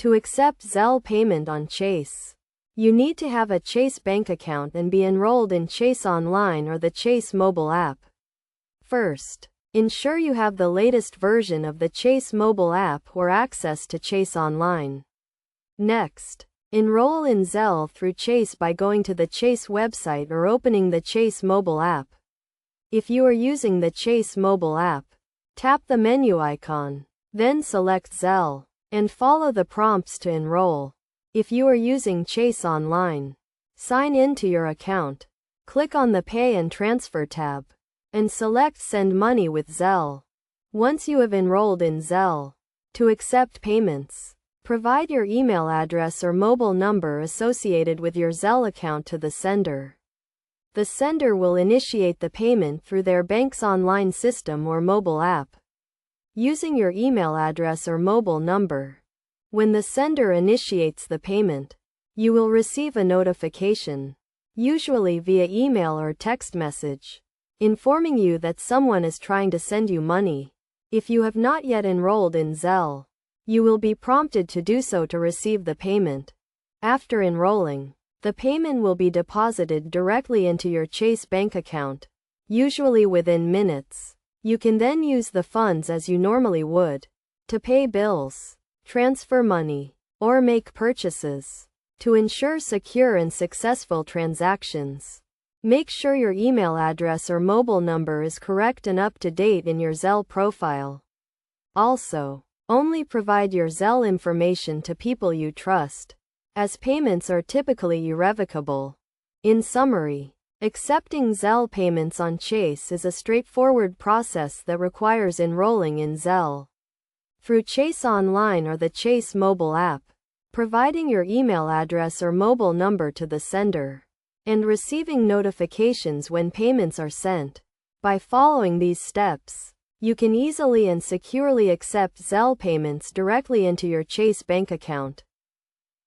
To accept Zelle payment on Chase, you need to have a Chase bank account and be enrolled in Chase Online or the Chase mobile app. First, ensure you have the latest version of the Chase mobile app or access to Chase Online. Next, enroll in Zelle through Chase by going to the Chase website or opening the Chase mobile app. If you are using the Chase mobile app, tap the menu icon, then select Zelle, and follow the prompts to enroll. If you are using Chase Online, sign in to your account, click on the Pay and Transfer tab, and select Send Money with Zelle. Once you have enrolled in Zelle, to accept payments, provide your email address or mobile number associated with your Zelle account to the sender. The sender will initiate the payment through their bank's online system or mobile app, using your email address or mobile number. When the sender initiates the payment, you will receive a notification, usually via email or text message, informing you that someone is trying to send you money. If you have not yet enrolled in Zelle, you will be prompted to do so to receive the payment. After enrolling, the payment will be deposited directly into your Chase bank account, usually within minutes. You can then use the funds as you normally would, to pay bills, transfer money, or make purchases. To ensure secure and successful transactions, make sure your email address or mobile number is correct and up to date in your Zelle profile. Also, only provide your Zelle information to people you trust, as payments are typically irrevocable. In summary, accepting Zelle payments on Chase is a straightforward process that requires enrolling in Zelle through Chase Online or the Chase mobile app, providing your email address or mobile number to the sender, and receiving notifications when payments are sent. By following these steps, you can easily and securely accept Zelle payments directly into your Chase bank account.